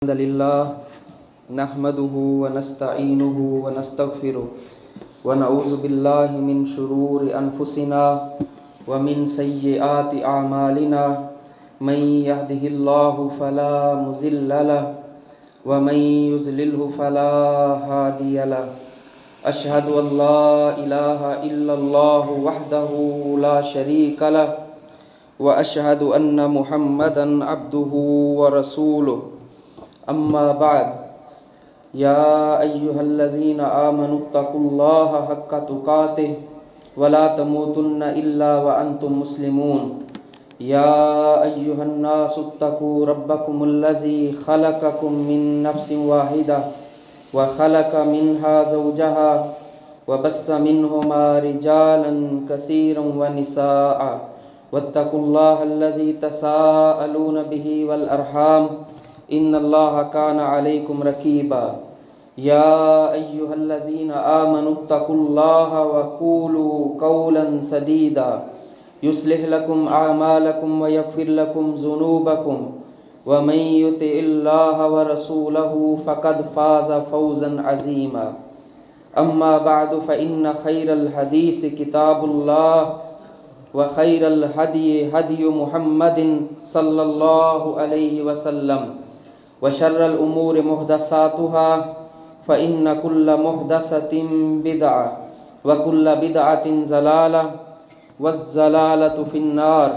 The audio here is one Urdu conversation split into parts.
الحمد لله نحمده ونستعينه ونستغفره ونعوذ بالله من شرور أنفسنا ومن سيئات أعمالنا من يهده الله فلا مضل له ومن يضلله فلا هادي له أشهد أن لا إله إلا الله وحده لا شريك له وأشهد أن محمدا عبده ورسوله أما بعد يا أيها الذين آمنوا اتقوا الله حق تقاته ولا تموتن إلا وأنتم مسلمون يا أيها الناس اتقوا ربكم الذي خلقكم من نفس واحدة وخلق منها زوجها وبث منهما رجالا كثيرا ونساء واتقوا الله الذي تساءلون به والأرحام إن الله كان عليكم رقيبا يا أيها الذين آمنوا اتقوا الله وقولوا قولا سديدا يصلح لكم أعمالكم ويغفر لكم ذنوبكم ومن يطع الله ورسوله فقد فاز فوزا عظيما أما بعد فإن خير الحديث كتاب الله وخير الهدي هدي محمد صلى الله عليه وسلم وشر الأمور محدثاتها فإن كل محدثة بدعة وكل بدعة ضلالة والضلالة في النار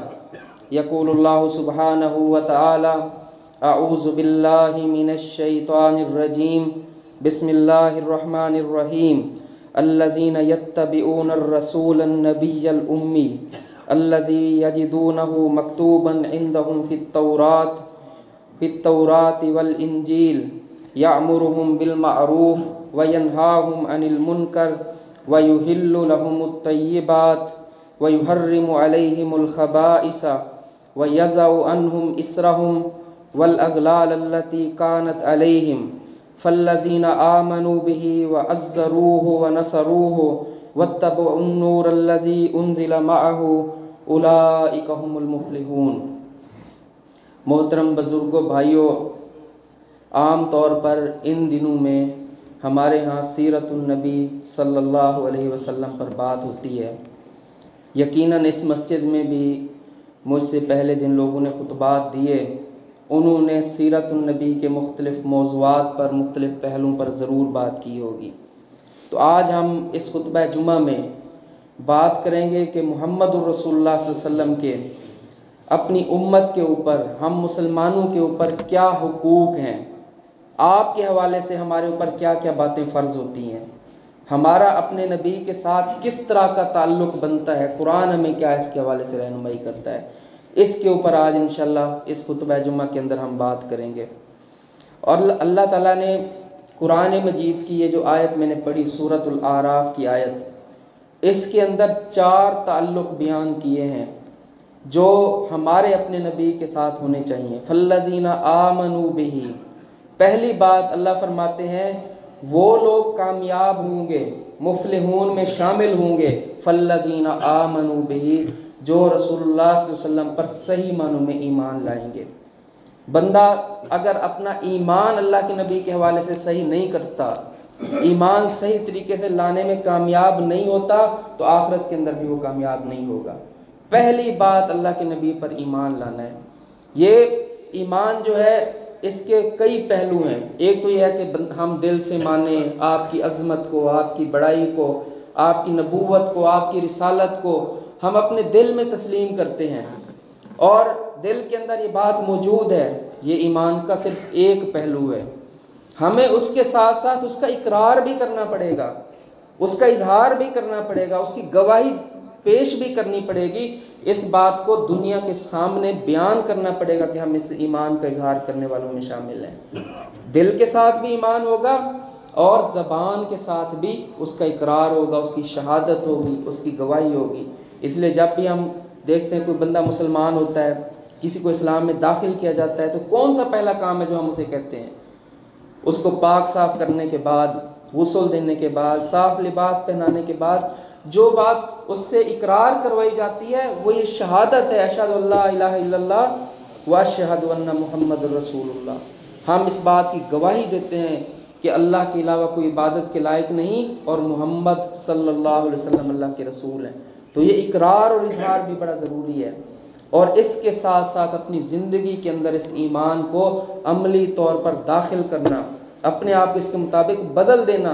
يقول الله سبحانه وتعالى أعوذ بالله من الشيطان الرجيم بسم الله الرحمن الرحيم الذين يتبعون الرسول النبي الأمي الذي يجدونه مكتوبا عندهم في التوراة والإنجيل يأمرهم بالمعروف وينهاهم عن المنكر ويحل لهم الطيبات ويحرم عليهم الخبائث ويضع عنهم إصرهم والأغلال التي كانت عليهم فالذين آمنوا به وعزروه ونصروه واتبعوا النور الذي أنزل معه أولئك هم المفلحون۔ محترم بزرگوں، بھائیوں، عام طور پر ان دنوں میں ہمارے ہاں سیرت النبی صلی اللہ علیہ وسلم پر بات ہوتی ہے۔ یقیناً اس مسجد میں بھی مجھ سے پہلے جن لوگوں نے خطبات دیے انہوں نے سیرت النبی کے مختلف موضوعات پر، مختلف پہلوؤں پر ضرور بات کی ہوگی۔ تو آج ہم اس خطبہ جمعہ میں بات کریں گے کہ محمد الرسول اللہ صلی اللہ علیہ وسلم کے اپنی امت کے اوپر، ہم مسلمانوں کے اوپر کیا حقوق ہیں، آپ کے حوالے سے ہمارے اوپر کیا کیا باتیں فرض ہوتی ہیں، ہمارا اپنے نبی کے ساتھ کس طرح کا تعلق بنتا ہے، قرآن ہمیں کیا اس کے حوالے سے رہنمائی کرتا ہے، اس کے اوپر آج انشاءاللہ اس خطبہ جمعہ کے اندر ہم بات کریں گے۔ اور اللہ تعالیٰ نے قرآن مجید کی یہ جو آیت میں نے پڑھی، سورۃ الاعراف کی آیت، اس کے اندر 4 تعلق بیان کیے ہیں جو ہمارے اپنے نبی کے ساتھ ہونے چاہیے۔ فالذین آمنوا بہ، پہلی بات اللہ فرماتے ہیں وہ لوگ کامیاب ہوں گے، مفلحون میں شامل ہوں گے، فالذین آمنوا بہ، جو رسول اللہ صلی اللہ علیہ وسلم پر صحیح معنوں میں ایمان لائیں گے۔ بندہ اگر اپنا ایمان اللہ کے نبی کے حوالے سے صحیح نہیں کرتا، ایمان صحیح طریقے سے لانے میں کامیاب نہیں ہوتا، تو آخرت کے اندر بھی وہ کامیاب نہیں ہوگا۔ پہلی بات اللہ کے نبی پر ایمان لانا ہے۔ یہ ایمان جو ہے اس کے کئی پہلو ہیں۔ ایک تو یہ ہے کہ ہم دل سے مانیں آپ کی عظمت کو، آپ کی بڑائی کو، آپ کی نبوت کو، آپ کی رسالت کو ہم اپنے دل میں تسلیم کرتے ہیں، اور دل کے اندر یہ بات موجود ہے۔ یہ ایمان کا صرف ایک پہلو ہے۔ ہمیں اس کے ساتھ ساتھ اس کا اقرار بھی کرنا پڑے گا، اس کا اظہار بھی کرنا پڑے گا، اس کی گواہی پیش بھی کرنی پڑے گی، اس بات کو دنیا کے سامنے بیان کرنا پڑے گا کہ ہم اس ایمان کا اظہار کرنے والوں میں شامل ہیں۔ دل کے ساتھ بھی ایمان ہوگا اور زبان کے ساتھ بھی اس کا اقرار ہوگا، اس کی شہادت ہوگی، اس کی گواہی ہوگی۔ اس لیے جب بھی ہم دیکھتے ہیں کوئی بندہ مسلمان ہوتا ہے، کسی کو اسلام میں داخل کیا جاتا ہے، تو کون سا پہلا کام ہے جو ہم اسے کہتے ہیں؟ اس کو پاک صاف کرنے کے بعد، غسل دینے کے بعد، صاف لباس پہنانے کے بعد جو بات اس سے اقرار کروائی جاتی ہے وہ یہ شہادت ہے، اشہد اللہ الہ الا اللہ واشہد ان محمد رسول اللہ۔ ہم اس بات کی گواہی دیتے ہیں کہ اللہ کے علاوہ کوئی عبادت کے لائق نہیں اور محمد صلی اللہ علیہ وسلم اللہ کے رسول ہیں۔ تو یہ اقرار اور اظہار بھی بڑا ضروری ہے، اور اس کے ساتھ ساتھ اپنی زندگی کے اندر اس ایمان کو عملی طور پر داخل کرنا، اپنے آپ کو اس کے مطابق بدل دینا،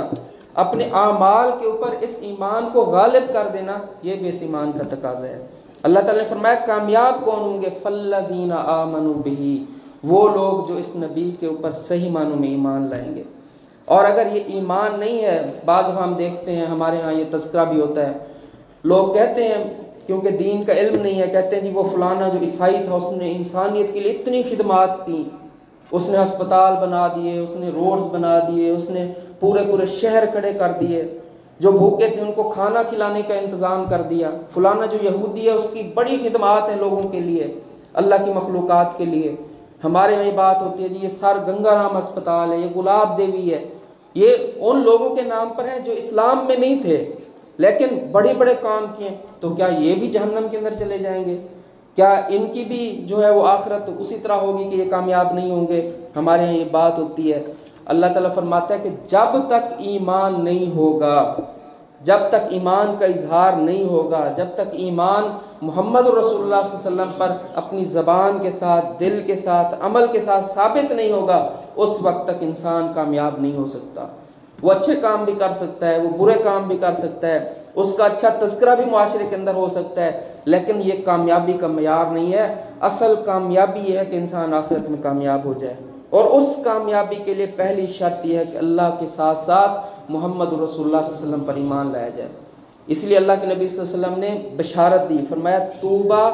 اپنے اعمال کے اوپر اس ایمان کو غالب کر دینا، یہ بھی اس ایمان کا تقاضا ہے۔ اللہ تعالیٰ نے فرمایا کامیاب کون ہوں گے؟ فَالَّذِينَ آمَنُوا بِهِ، وہ لوگ جو اس نبی کے اوپر صحیح معنوں میں ایمان لائیں گے۔ اور اگر یہ ایمان نہیں ہے، بعض دفعہ ہم دیکھتے ہیں ہمارے ہاں یہ تذکرہ بھی ہوتا ہے، لوگ کہتے ہیں کیونکہ دین کا علم نہیں ہے، کہتے ہیں جی وہ فلانا جو عیسائی تھا اس نے انسانیت کے لیے اتنی خدمات کی، اس نے ہسپتال بنا دیے، اس نے روڈز بنا دیے، اس نے پورے شہر کھڑے کر دیے، جو بھوکے تھے ان کو کھانا کھلانے کا انتظام کر دیا، فلانا جو یہودی ہے اس کی بڑی خدمات ہیں لوگوں کے لیے، اللہ کی مخلوقات کے لیے۔ ہمارے یہاں یہ بات ہوتی ہے جی یہ سر گنگا رام ہسپتال ہے، یہ گلاب دیوی ہے، یہ ان لوگوں کے نام پر ہیں جو اسلام میں نہیں تھے لیکن بڑے کام کیے، تو کیا یہ بھی جہنم کے اندر چلے جائیں گے؟ کیا ان کی بھی جو ہے وہ آخرت اسی طرح ہوگی کہ یہ کامیاب نہیں ہوں گے؟ ہمارے یہاں یہ بات ہوتی ہے۔ اللہ تعالیٰ فرماتا ہے کہ جب تک ایمان نہیں ہوگا، جب تک ایمان کا اظہار نہیں ہوگا، جب تک ایمان محمد رسول اللہ صلی اللہ علیہ وسلم پر اپنی زبان کے ساتھ، دل کے ساتھ، عمل کے ساتھ ثابت نہیں ہوگا، اس وقت تک انسان کامیاب نہیں ہو سکتا۔ وہ اچھے کام بھی کر سکتا ہے، وہ برے کام بھی کر سکتا ہے، اس کا اچھا تذکرہ بھی معاشرے کے اندر ہو سکتا ہے، لیکن یہ کامیابی کا معیار نہیں ہے۔ اصل کامیابی یہ ہے کہ انسان آخرت میں کامیاب ہو جائے، اور اس کامیابی کے لیے پہلی شرط یہ ہے کہ اللہ کے ساتھ ساتھ محمد رسول اللہ صلی اللہ علیہ وسلم پر ایمان لایا جائے۔ اس لیے اللہ کے نبی صلی اللہ علیہ وسلم نے بشارت دی، فرمایا طوبیٰ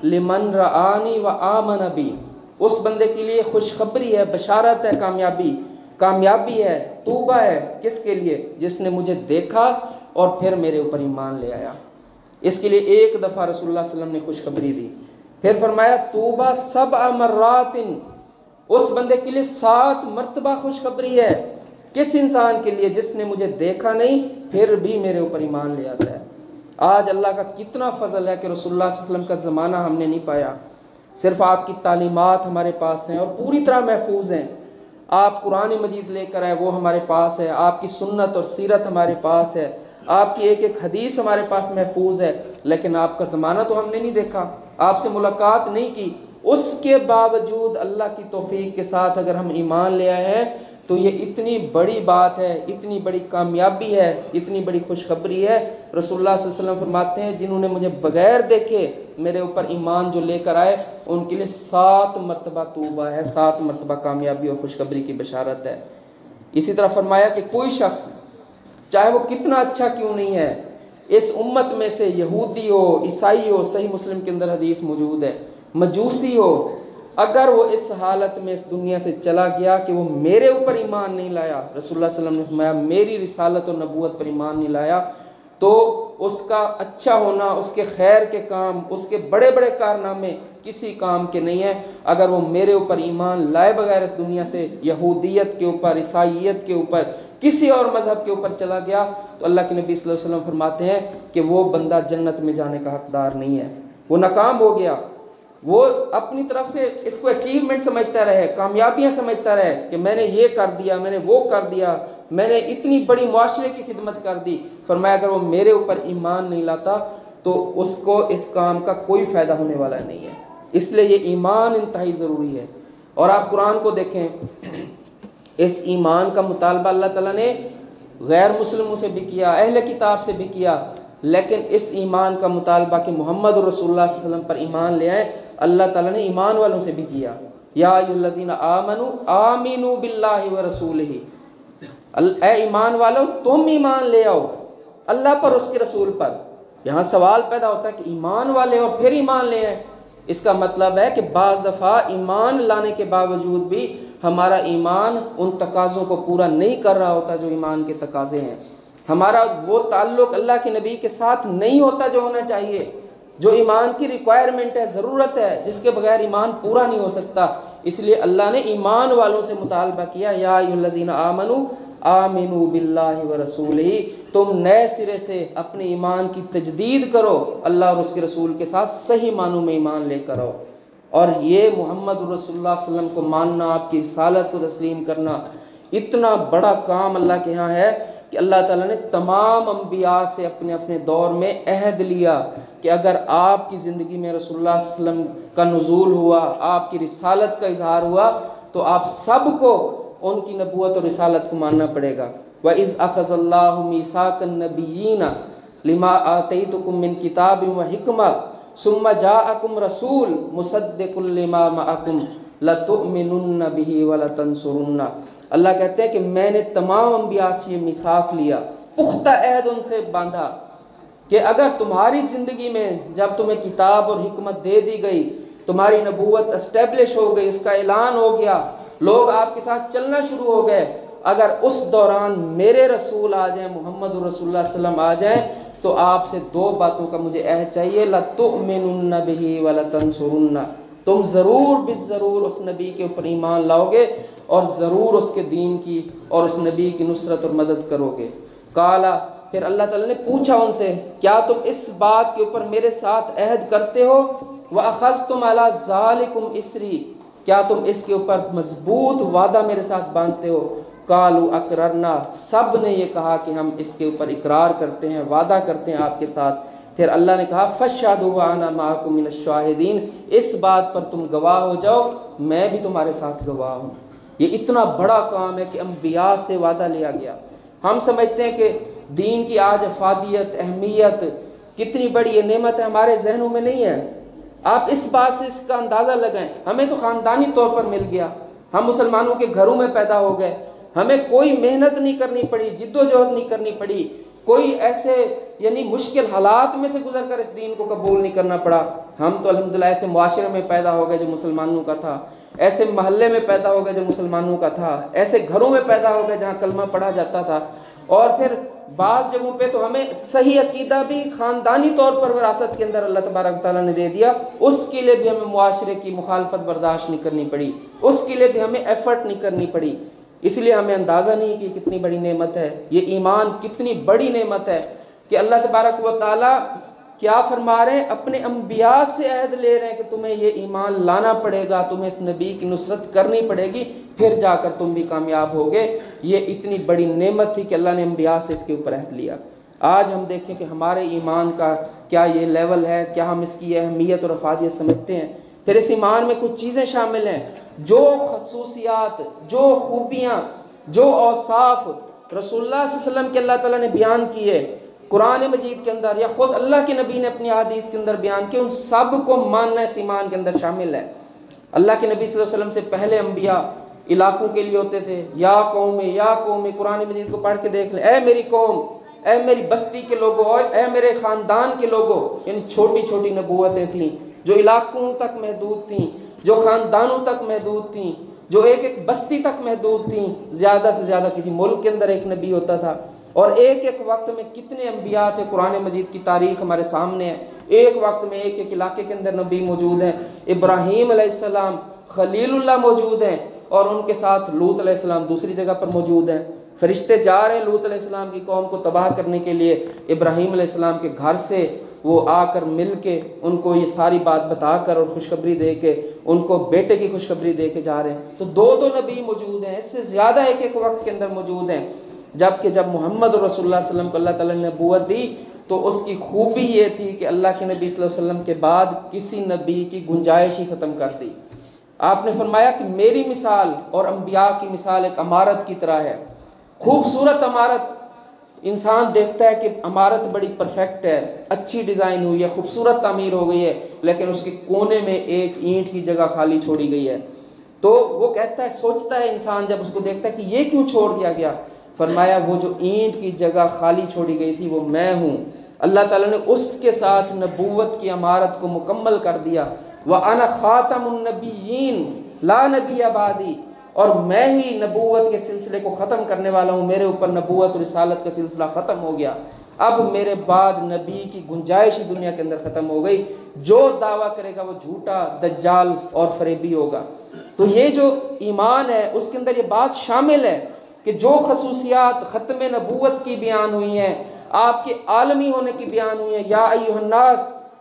لمن رآنی و آمن بی، اس بندے کے لیے خوشخبری ہے، بشارت ہے، کامیابی ہے، طوبیٰ ہے، کس کے لیے؟ جس نے مجھے دیکھا اور پھر میرے اوپر ایمان لے آیا۔ اس کے لیے ایک دفعہ رسول اللہ صلی اللہ علیہ وسلم نے خوشخبری دی، پھر فرمایا طوبیٰ 7 مرات، اس بندے کے لیے 7 مرتبہ خوشخبری ہے۔ کس انسان کے لیے؟ جس نے مجھے دیکھا نہیں پھر بھی میرے اوپر ایمان لے آتا ہے۔ آج اللہ کا کتنا فضل ہے کہ رسول اللہ صلی اللہ علیہ وسلم کا زمانہ ہم نے نہیں پایا، صرف آپ کی تعلیمات ہمارے پاس ہیں اور پوری طرح محفوظ ہیں۔ آپ قرآن مجید لے کر آئے، وہ ہمارے پاس ہے، آپ کی سنت اور سیرت ہمارے پاس ہے، آپ کی ایک حدیث ہمارے پاس محفوظ ہے، لیکن آپ کا زمانہ تو ہم نے نہیں دیکھا، آپ سے ملاقات نہیں کی۔ اس کے باوجود اللہ کی توفیق کے ساتھ اگر ہم ایمان لے آئے ہیں تو یہ اتنی بڑی بات ہے، اتنی بڑی کامیابی ہے، اتنی بڑی خوشخبری ہے۔ رسول اللہ صلی اللہ علیہ وسلم فرماتے ہیں جنہوں نے مجھے بغیر دیکھے میرے اوپر ایمان جو لے کر آئے ان کے لیے 7 مرتبہ توبہ ہے، 7 مرتبہ کامیابی اور خوشخبری کی بشارت ہے۔ اسی طرح فرمایا کہ کوئی شخص چاہے وہ کتنا اچھا کیوں نہیں ہے، اس امت میں سے یہودی ہو، عیسائی ہو، صحیح مسلم کے اندر حدیث موجود ہے، مجوسی ہو، اگر وہ اس حالت میں اس دنیا سے چلا گیا کہ وہ میرے اوپر ایمان نہیں لایا، رسول اللہ صلی اللہ علیہ وسلم نے فرمایا میری رسالت اور نبوت پر ایمان نہیں لایا، تو اس کا اچھا ہونا، اس کے خیر کے کام، اس کے بڑے کارنامے کسی کام کے نہیں ہیں۔ اگر وہ میرے اوپر ایمان لائے بغیر اس دنیا سے یہودیت کے اوپر، عیسائیت کے اوپر، کسی اور مذہب کے اوپر چلا گیا تو اللہ کے نبی صلی اللہ علیہ وسلم فرماتے ہیں کہ وہ بندہ جنت میں جانے کا حقدار نہیں ہے، وہ ناکام ہو گیا۔ وہ اپنی طرف سے اس کو اچیومنٹ سمجھتا رہے، کامیابیاں سمجھتا رہے کہ میں نے یہ کر دیا، میں نے وہ کر دیا، میں نے اتنی بڑی معاشرے کی خدمت کر دی۔ فرمایا اگر وہ میرے اوپر ایمان نہیں لاتا تو اس کو اس کام کا کوئی فائدہ ہونے والا نہیں ہے۔ اس لیے یہ ایمان انتہائی ضروری ہے۔ اور آپ قرآن کو دیکھیں، اس ایمان کا مطالبہ اللہ تعالیٰ نے غیر مسلموں سے بھی کیا، اہل کتاب سے بھی کیا، لیکن اس ایمان کا مطالبہ کہ محمد رسول اللہ صلی اللہ علیہ وسلم پر ایمان لے آئیں، اللہ تعالیٰ نے ایمان والوں سے بھی کیا۔ یا ایھا الذین آمنوا آمنوا باللہ ورسولہ، اے ایمان والو تم ایمان لے آؤ اللہ پر، اس کے رسول پر۔ یہاں سوال پیدا ہوتا ہے کہ ایمان والے اور پھر ایمان لے آئیں، اس کا مطلب ہے کہ بعض دفعہ ایمان لانے کے باوجود بھی ہمارا ایمان ان تقاضوں کو پورا نہیں کر رہا ہوتا جو ایمان کے تقاضے ہیں، ہمارا وہ تعلق اللہ کے نبی کے ساتھ نہیں ہوتا جو ہونا چاہیے، جو ایمان کی ریکوائرمنٹ ہے، ضرورت ہے، جس کے بغیر ایمان پورا نہیں ہو سکتا۔ اس لیے اللہ نے ایمان والوں سے مطالبہ کیا، یا ایھا الذین آمنوا آمنوا باللہ ورسولہ، تم نئے سرے سے اپنے ایمان کی تجدید کرو، اللہ اور اس کے رسول کے ساتھ صحیح معنوں میں ایمان لے کر آؤ۔ اور یہ محمد رسول اللہ صلی اللہ علیہ وسلم کو ماننا، آپ کی رسالت کو تسلیم کرنا، اتنا بڑا کام اللہ کے ہاں ہے کہ اللہ تعالیٰ نے تمام انبیاء سے اپنے اپنے دور میں عہد لیا کہ اگر آپ کی زندگی میں رسول اللہ صلی اللہ علیہ وسلم کا نزول ہوا، آپ کی رسالت کا اظہار ہوا، تو آپ سب کو ان کی نبوت اور رسالت کو ماننا پڑے گا۔ وَإِذْ أَخَذَ اللَّهُ مِيثَاقَ النَّبِيِّينَ لِمَا آتَيْتُكُم مِّن كِتَابٍ وَحِكْمَةٍ ثُمَّ جَاءَكُمْ رَسُولٌ مُصَدِّقٌ لِّمَا مَعَكُمْ لَتُؤْمِنُنَّ بِهِ وَلَتَنصُرُنَّ۔ اللہ کہتے ہیں کہ میں نے تمام انبیاء سے یہ میثاق لیا، پختہ عہد ان سے باندھا کہ اگر تمہاری زندگی میں جب تمہیں کتاب اور حکمت دے دی گئی، تمہاری نبوت اسٹیبلش ہو گئی، اس کا اعلان ہو گیا، لوگ آپ کے ساتھ چلنا شروع ہو گئے، اگر اس دوران میرے رسول آ جائیں، محمد رسول اللہ صلی اللہ علیہ وسلم آ جائیں، تو آپ سے دو باتوں کا مجھے عہد چاہیے، لَتُؤْمِنُنَّ بِهِ وَلَتَنصُرُنَّ، تم ضرور بالضرور اس نبی کے اوپر ایمان لاؤ گے اور ضرور اس کے دین کی اور اس نبی کی نصرت اور مدد کرو گے۔ قالا، پھر اللہ تعالیٰ نے پوچھا ان سے، کیا تم اس بات کے اوپر میرے ساتھ عہد کرتے ہو؟ وَأَخَذْتُمْ عَلَىٰ ذَلِكُمْ إِصْرِي، کیا تم اس کے اوپر مضبوط وعدہ میرے ساتھ باندھتے ہو؟ قالوا اقررنا، سب نے یہ کہا کہ ہم اس کے اوپر اقرار کرتے ہیں، وعدہ کرتے ہیں آپ کے ساتھ۔ پھر اللہ نے کہا فَاشْهَدُوا وَأَنَا مَعَكُم مِّنَ الشَّاهِدِينَ، اس بات پر تم گواہ ہو جاؤ، میں بھی تمہارے ساتھ گواہ ہوں۔ یہ اتنا بڑا کام ہے کہ انبیاء سے وعدہ لیا گیا۔ ہم سمجھتے ہیں کہ دین کی آج افادیت، اہمیت کتنی بڑی یہ نعمت ہے، ہمارے ذہنوں میں نہیں ہے۔ آپ اس بات سے اس کا اندازہ لگائیں، ہمیں تو خاندانی طور پر مل گیا، ہم مسلمانوں کے گھروں میں پیدا ہو گئے، ہمیں کوئی محنت نہیں کرنی پڑی، جد و جہد نہیں کرنی پڑی، کوئی ایسے یعنی مشکل حالات میں سے گزر کر اس دین کو قبول نہیں کرنا پڑا۔ ہم تو الحمدللہ ایسے معاشرے میں پیدا ہو گئے جو مسلمانوں کا تھا، ایسے محلے میں پیدا ہو گئے جو مسلمانوں کا تھا، ایسے گھروں میں پیدا ہو گئے جہاں کلمہ پڑھا جاتا تھا، اور پھر بعض جگہوں پہ تو ہمیں صحیح عقیدہ بھی خاندانی طور پر وراثت کے اندر اللہ تبارک تعالیٰ نے دے دیا، اس کے لیے بھی ہمیں معاشرے کی مخالفت برداشت نہیں کرنی پڑی، اس کے لیے بھی ہمیں ایفرٹ نہیں کرنی پڑی۔ اس لیے ہمیں اندازہ نہیں کہ کتنی بڑی نعمت ہے، یہ ایمان کتنی بڑی نعمت ہے کہ اللہ تبارک و تعالیٰ کیا فرما رہے ہیں، اپنے انبیاء سے عہد لے رہے ہیں کہ تمہیں یہ ایمان لانا پڑے گا، تمہیں اس نبی کی نصرت کرنی پڑے گی، پھر جا کر تم بھی کامیاب ہوگے۔ یہ اتنی بڑی نعمت تھی کہ اللہ نے انبیاء سے اس کے اوپر عہد لیا۔ آج ہم دیکھیں کہ ہمارے ایمان کا کیا یہ لیول ہے، کیا ہم اس کی اہمیت اور افادیت سمجھتے ہیں۔ پھر اس ایمان میں کچھ چیزیں شامل ہیں، جو خصوصیات، جو خوبیاں، جو اوصاف رسول اللہ صلی اللہ علیہ وسلم کے اللہ تعالیٰ نے بیان کیے قرآن مجید کے اندر، یا خود اللہ کے نبی نے اپنی حدیث کے اندر بیان کیے، ان سب کو ماننا اس ایمان کے اندر شامل ہے۔ اللہ کے نبی صلی اللہ علیہ وسلم سے پہلے انبیاء علاقوں کے لیے ہوتے تھے، یا قوم یا قوم، قرآن مجید کو پڑھ کے دیکھ لیں، اے میری قوم، اے میری بستی کے لوگوں، اے میرے خاندان کے لوگوں، یعنی چھوٹی چھوٹی نبوتیں تھیں جو علاقوں تک محدود تھیں، جو خاندانوں تک محدود تھیں، جو ایک ایک بستی تک محدود تھیں۔ زیادہ سے زیادہ کسی ملک کے اندر ایک نبی ہوتا تھا، اور ایک ایک وقت میں کتنے انبیاء تھے، قرآن مجید کی تاریخ ہمارے سامنے ہے، ایک وقت میں ایک ایک علاقے کے اندر نبی موجود ہیں۔ ابراہیم علیہ السلام خلیل اللہ موجود ہیں، اور ان کے ساتھ لوط علیہ السلام دوسری جگہ پر موجود ہیں۔ فرشتے جا رہے ہیں لوط علیہ السلام کی قوم کو تباہ کرنے کے لیے، ابراہیم علیہ السلام کے گھر سے وہ آ کر مل کے ان کو یہ ساری بات بتا کر اور خوشخبری دے کے ان کو بیٹے کی خوشخبری دے کے جا رہے ہیں۔ تو دو نبی موجود ہیں، اس سے زیادہ ایک ایک وقت کے اندر موجود ہیں۔ جبکہ جب محمد رسول اللہ صلی اللہ علیہ وسلم کو اللہ تعالیٰ نے نبوت دی تو اس کی خوبی یہ تھی کہ اللہ کے نبی صلی اللہ علیہ وسلم کے بعد کسی نبی کی گنجائش ہی ختم کر دی۔ آپ نے فرمایا کہ میری مثال اور انبیاء کی مثال ایک عمارت کی طرح ہے۔ خوبصورت عمارت، انسان دیکھتا ہے کہ عمارت بڑی پرفیکٹ ہے، اچھی ڈیزائن ہوئی ہے، خوبصورت تعمیر ہو گئی ہے، لیکن اس کے کونے میں ایک اینٹ کی جگہ خالی چھوڑی گئی ہے، تو وہ کہتا ہے، سوچتا ہے انسان جب اس کو دیکھتا ہے کہ یہ کیوں چھوڑ دیا گیا؟ فرمایا وہ جو اینٹ کی جگہ خالی چھوڑی گئی تھی وہ میں ہوں۔ اللہ تعالیٰ نے اس کے ساتھ نبوت کی عمارت کو مکمل کر دیا۔ وَأَنَا خَاتَمُ النَّبِيِّينَ لَا نَبِيَّ بَعْدِي، اور میں ہی نبوت کے سلسلے کو ختم کرنے والا ہوں، میرے اوپر نبوت اور رسالت کا سلسلہ ختم ہو گیا، اب میرے بعد نبی کی گنجائش ہی دنیا کے اندر ختم ہو گئی، جو دعویٰ کرے گا وہ جھوٹا، دجال اور فریبی ہوگا۔ تو یہ جو ایمان ہے اس کے اندر یہ بات شامل ہے کہ جو خصوصیات ختم نبوت کی بیان ہوئی ہیں، آپ کے عالمی ہونے کی بیان ہوئی ہیں، یا ایھا الناس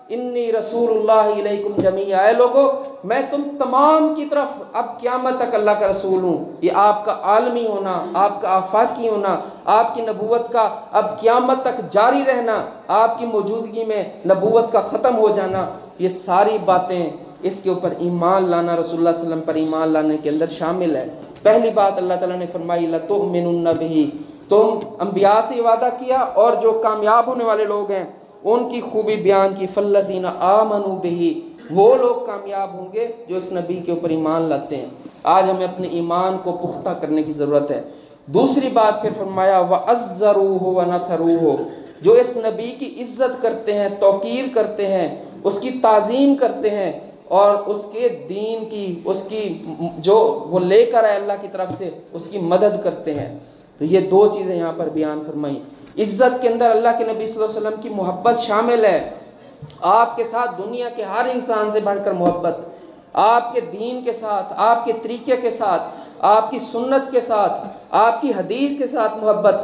انی رسول اللہ علیکم جمیعا، اے لوگو میں تم تمام کی طرف اب قیامت تک اللہ کا رسول ہوں۔ یہ آپ کا عالمی ہونا، آپ کا آفاقی ہونا، آپ کی نبوت کا اب قیامت تک جاری رہنا، آپ کی موجودگی میں نبوت کا ختم ہو جانا، یہ ساری باتیں اس کے اوپر ایمان لانا، رسول اللہ صلی اللہ علیہ وسلم پر ایمان لانے کے اندر شامل ہے۔ پہلی بات اللہ تعالیٰ نے فرمائی لَتُؤْمِنُنَّ بِهِ، تم انبیاء سے وعدہ کیا اور جو کامیاب ہونے والے لوگ ہیں ان کی خوبی بیان کی، فَالَّذِينَ آمَنُوا بِهِ، وہ لوگ کامیاب ہوں گے جو اس نبی کے اوپر ایمان لاتے ہیں۔ آج ہمیں اپنے ایمان کو پختہ کرنے کی ضرورت ہے۔ دوسری بات پھر فرمایا وَعَزَّرُوهُ وَنَصَرُوهُ، جو اس نبی کی عزت کرتے ہیں، توقیر کرتے ہیں، اس کی تعظیم کرتے ہیں اور اس کے دین کی، اس کی جو وہ لے کر آئے اللہ کی طرف سے، اس کی مدد کرتے ہیں۔ تو یہ دو چیزیں یہاں پر بیان فرمائی۔ عزت کے اندر اللہ کے نبی صلی اللہ علیہ وسلم کی محبت شامل ہے، آپ کے ساتھ دنیا کے ہر انسان سے بڑھ کر محبت، آپ کے دین کے ساتھ، آپ کے طریقے کے ساتھ، آپ کی سنت کے ساتھ، آپ کی حدیث کے ساتھ محبت،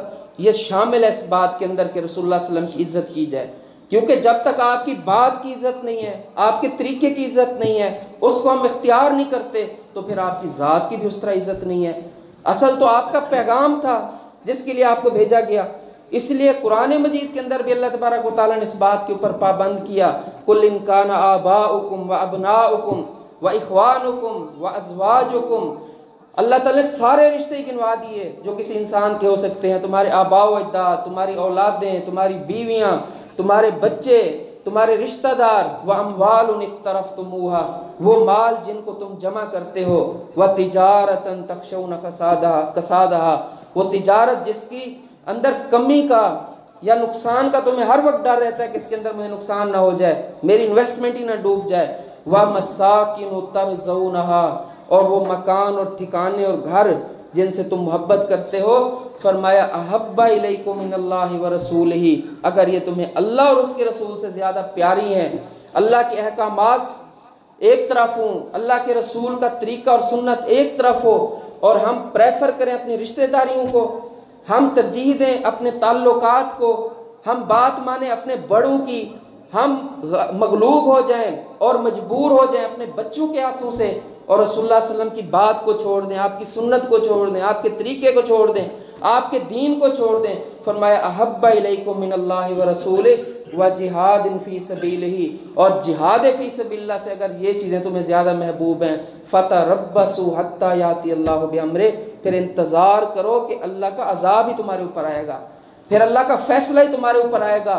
یہ شامل ہے اس بات کے اندر کہ رسول اللہ صلی اللہ علیہ وسلم کی عزت کی جائے۔ کیونکہ جب تک آپ کی بات کی عزت نہیں ہے، آپ کے طریقے کی عزت نہیں ہے، اس کو ہم اختیار نہیں کرتے، تو پھر آپ کی ذات کی بھی اس طرح عزت نہیں ہے۔ اصل تو آپ کا پیغام تھا جس کے لیے آپ کو بھیجا گیا۔ اس لیے قرآن مجید کے اندر بھی اللہ تبارک و تعالیٰ نے اس بات کے اوپر پابند کیا، قُلْ إِنْ كَانَ آبَاؤُكُمْ وَأَبْنَاؤُكُمْ وَإِخْوَانُكُمْ وَأَزْوَاجُكُمْ، اللہ تعالیٰ نے سارے رشتے گنوا دیے جو کسی انسان کے ہو سکتے ہیں، تمہارے آباء و اجداد، تمہاری اولادیں، تمہاری بیویاں، تمہارے بچے، تمہارے رشتہ دار، وَأَمْوَالٌ اقْتَرَفْتُمُوهَا، وہ مال جن کو تم جمع کرتے ہو، وَتِجَارَةً تَخْشَوْنَ کَسَادَهَا، وہ تجارت جس کی اندر کمی کا یا نقصان کا تمہیں ہر وقت ڈر رہتا ہے کہ اس کے اندر مجھے نقصان نہ ہو جائے، میری انویسٹمنٹ ہی نہ ڈوب جائے، وَمَسَاكِنُ تَرْضَوْنَهَا، اور وہ مکان اور ٹھکانے اور گھر جن سے تم محبت کرتے ہو، فرمایا احب الیکم من اللہ ورسولہ، اگر یہ تمہیں اللہ اور اس کے رسول سے زیادہ پیاری ہیں، اللہ کے احکامات ایک طرف ہوں، اللہ کے رسول کا طریقہ اور سنت ایک طرف ہو، اور ہم پریفر کریں اپنی رشتہ داریوں کو، ہم ترجیح دیں اپنے تعلقات کو، ہم بات مانیں اپنے بڑوں کی، ہم مغلوب ہو جائیں اور مجبور ہو جائیں اپنے بچوں کے ہاتھوں سے، اور رسول اللہ صلی اللہ علیہ وسلم کی بات کو چھوڑ دیں، آپ کی سنت کو چھوڑ دیں، آپ کے طریقے کو چھوڑ دیں، آپ کے دین کو چھوڑ دیں، فرمایا احب الیکم من اللہ ورسولہ وجہاد فی سبیلہ، اور جہاد فی سبیل اللہ سے اگر یہ چیزیں تمہیں زیادہ محبوب ہیں، فتربصوا حتی یاتی اللہ بامرہ، پھر انتظار کرو کہ اللہ کا عذاب ہی تمہارے اوپر آئے گا، پھر اللہ کا فیصلہ ہی تمہارے اوپر آئے گا۔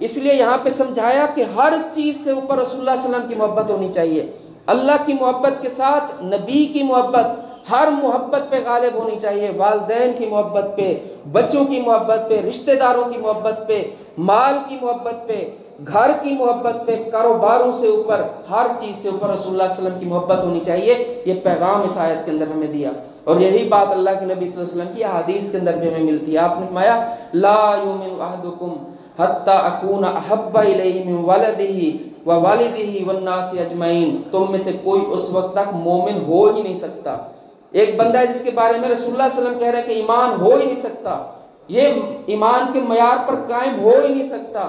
اس لیے یہاں پہ سمجھایا کہ ہر چیز سے اوپر رسول اللہ صلی اللہ علیہ وسلم کی محبت ہونی چاہیے، اللہ کی محبت کے ساتھ نبی کی محبت ہر محبت پہ غالب ہونی چاہیے، والدین کی محبت پہ، بچوں کی محبت پہ، رشتہ داروں کی محبت پہ، مال کی محبت پہ، گھر کی محبت پہ، کاروباروں سے اوپر، ہر چیز سے اوپر رسول اللہ صلی اللہ علیہ وسلم کی محبت ہونی چاہیے۔ یہ پیغام اس آیت کے اندر ہمیں دیا، اور یہی بات اللہ کے نبی صلی اللہ علیہ وسلم کی حدیث کے اندر بھی ہمیں ملتی ہے۔ آپ نے فرمایا لا یؤمن احدکم حتی اکون احب الیہ من ولدہ ووالدہ والناس اجمعین، تم میں سے کوئی اس وقت تک مومن ہو ہی نہیں سکتا۔ ایک بندہ ہے جس کے بارے میں رسول اللہ صلی اللہ علیہ وسلم کہہ رہے ہیں کہ ایمان ہو ہی نہیں سکتا، یہ ایمان کے معیار پر قائم ہو ہی نہیں سکتا،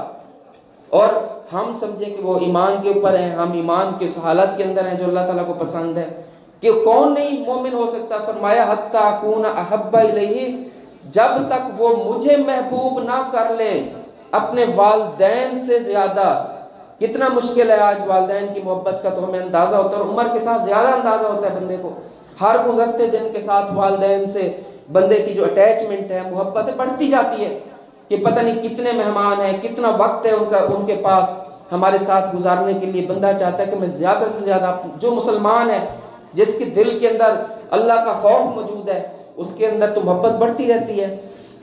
اور ہم سمجھیں کہ وہ ایمان کے اوپر ہیں، ہم ایمان کے اس حالت کے اندر ہیں جو اللہ تعالیٰ کو پسند ہے، کہ کون نہیں مومن ہو سکتا؟ فرمایا حتی اکون احب الیہ، جب تک وہ مجھے محبوب نہ کر لے اپنے والدین سے زیادہ۔ کتنا مشکل ہے آج والدین کی محبت کا، تو ہمیں اندازہ ہوتا ہے، اور عمر کے ساتھ زیادہ اندازہ ہوتا ہے بندے کو، ہر گزرتے دن کے ساتھ والدین سے بندے کی جو اٹیچمنٹ ہے، محبت بڑھتی جاتی ہے، کہ پتہ نہیں کتنے مہمان ہیں، کتنا وقت ہے ان کے پاس ہمارے ساتھ گزارنے کے لیے۔ بندہ چاہتا ہے کہ میں زیادہ سے زیادہ، جو مسلمان ہے جس کے دل کے اندر اللہ کا خوف موجود ہے، اس کے اندر تو محبت بڑھتی رہتی ہے۔